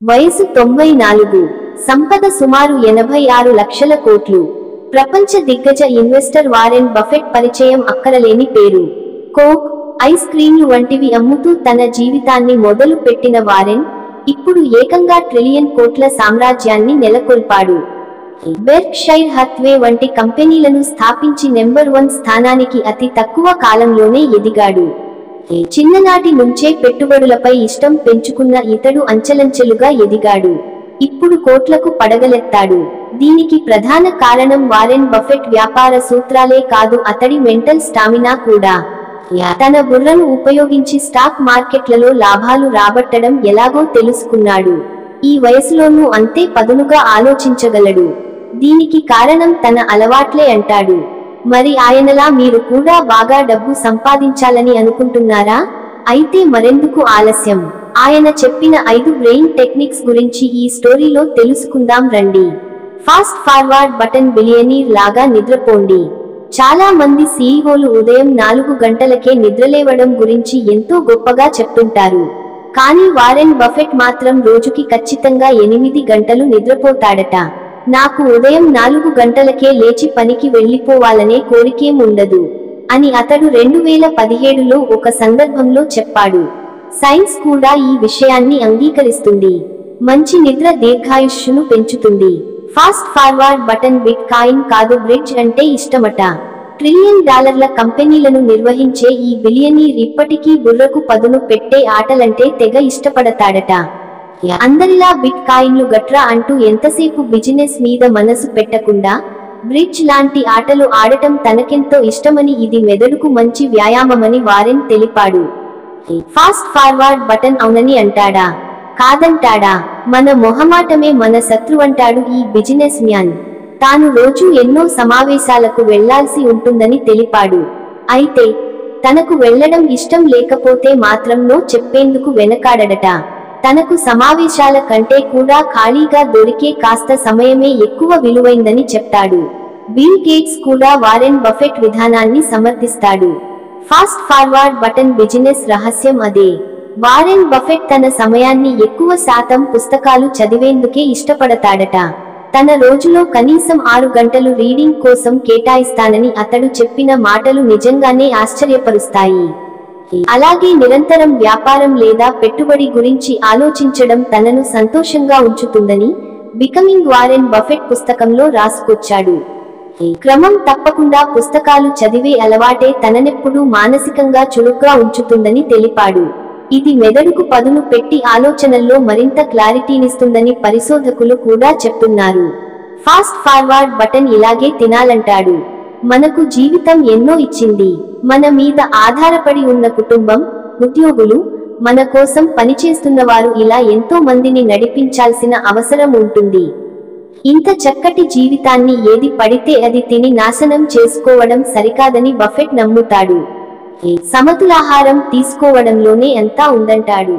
వయసు 94, సంపద సుమారు 86 లక్షల కోట్లు. ప్రపంచ దిగ్గజ ఇన్వెస్టర్ వారెన్ బఫెట్ పరిచయం అక్కరలేని పేరు. కోక్, ఐస్ క్రీంలు వంటివి అమ్ముతూ తన జీవితాన్ని మొదలు పెట్టిన వారెన్ ఇప్పుడు ఏకంగా ట్రిలియన్ కోట్ల సామ్రాజ్యాన్ని నెలకొల్పాడు. బెర్క్షైర్ హత్వే వంటి కంపెనీలను స్థాపించి నెంబర్ 1 స్థానానికి అతి తక్కువ కాలంలోనే ఎదిగాడు. చిన్ననాటి నుంచే పెట్టుబడులపై ఇష్టం పెంచుకున్న ఇతడు అంచెలంచెలుగా ఎదిగాడు. ఇప్పుడు కోట్లకు పడగలెత్తాడు. దీనికి ప్రధాన కారణం వారెన్ బఫెట్ వ్యాపార సూత్రాలే కాదు, అతడి మెంటల్ స్టామినా కూడా. తన బుర్రను ఉపయోగించి స్టాక్ మార్కెట్లలో లాభాలు రాబట్టడం ఎలాగో తెలుసుకున్నాడు. ఈ వయసులోనూ అంతే పదునుగా ఆలోచించగలడు. దీనికి కారణం తన అలవాట్లే అంటాడు. మరి ఆయనలా మీరు కూడా బాగా డబ్బు సంపాదించాలని అనుకుంటున్నారా? అయితే మరెందుకు ఆలస్యం? ఆయన చెప్పిన 5 బ్రెయిన్ టెక్నిక్స్ గురించి ఈ స్టోరీలో తెలుసుకుందాం రండి. Fast forward button. బిలియనీర్ లాగా నిద్రపోండి. చాలా మంది సీఈఓలు ఉదయం 4 గంటలకే నిద్రలేవడం గురించి ఎంతో గొప్పగా చెప్తుంటారు. కానీ వారెన్ బఫెట్ మాత్రం రోజుకి ఖచ్చితంగా 8 గంటలు నిద్రపోతాడట. నాకు ఉదయం 4 గంటలకే లేచి పనికి వెళ్లిపోవాలనే కోరికేం ఉండదు అని అతడు 2017లో ఒక సందర్భంలో చెప్పాడు. సైన్స్ కూడా ఈ విషయాన్ని అంగీకరిస్తుంది. మంచి నిద్ర దీర్ఘాయుష్ను పెంచుతుంది. Fast forward button. Bit coin కాదు, బ్రిడ్జ్ అంటే ఇష్టమట. $1 ట్రిలియన్ కంపెనీలను నిర్వహించే ఈ బిలియనీర్ ఇప్పటికీ బుర్రకు పదును పెట్టే ఆటలంటే తెగ ఇష్టపడతాడట. అందరిలా బిట్ కాయిన్లు గట్రా అంటూ ఎంతసేపు బిజినెస్ మీద మనసు పెట్టకుండా బ్రిడ్జ్ లాంటి ఆటలు ఆడటం తనకెంతో ఇష్టమని, ఇది మెదడుకు మంచి వ్యాయామమని వారెన్ తెలిపాడు. Fast forward button. అవునని అంటాడా? కాదంటాడా? మన మొహమాటమే మన శత్రువంటాడు ఈ బిజినెస్ మ్యాన్. తాను రోజూ ఎన్నో సమావేశాలకు వెళ్లాల్సి ఉంటుందని తెలిపాడు. అయితే తనకు వెళ్లడం ఇష్టం లేకపోతే మాత్రం నో చెప్పేందుకు వెనకాడడట. తనకు సమావేశాల కంటే కూడా ఖాళీగా దొరికే కాస్త సమయమే ఎక్కువ విలువైందని చెప్తాడు. బిల్ గేట్స్ కూడా వారెన్ బఫెట్ విధానాన్ని సమర్థిస్తాడు. Fast forward button. బిజినెస్ రహస్యం అదే. వారెన్ బఫెట్ తన సమయాన్ని ఎక్కువ శాతం పుస్తకాలు చదివేందుకే ఇష్టపడతాడట. తన రోజులో కనీసం 6 గంటలు రీడింగ్ కోసం కేటాయిస్తానని అతడు చెప్పిన మాటలు నిజంగానే ఆశ్చర్యపరుస్తాయి. అలాగే నిరంతరం వ్యాపారం లేదా పెట్టుబడి గురించి ఆలోచించడం తనను సంతోషంగా ఉంచుతుందని బికమింగ్ వారెన్ బఫెట్ పుస్తకంలో రాసుకొచ్చాడు. క్రమం తప్పకుండా పుస్తకాలు చదివే అలవాటే తననెప్పుడూ మానసికంగా చురుగ్గా ఉంచుతుందని తెలిపాడు. ఇది మెదడుకు పదును పెట్టి ఆలోచనల్లో మరింత క్లారిటీనిస్తుందని పరిశోధకులు కూడా చెప్తున్నారు. Fast forward button. ఇలాగే తినాలంటాడు. మనకు జీవితం ఎన్నో ఇచ్చింది. మన మీద ఆధారపడి ఉన్న కుటుంబం, ఉద్యోగులు, మన కోసం పనిచేస్తున్నవారు, ఇలా ఎంతో మందిని నడిపించాల్సిన అవసరం ఉంటుంది. ఇంత చక్కటి జీవితాన్ని ఏది పడితే అది తిని నాశనం చేసుకోవడం సరికాదని బఫెట్ నమ్ముతాడు. సమతులాహారం తీసుకోవడంలోనే అంతా ఉందంటాడు.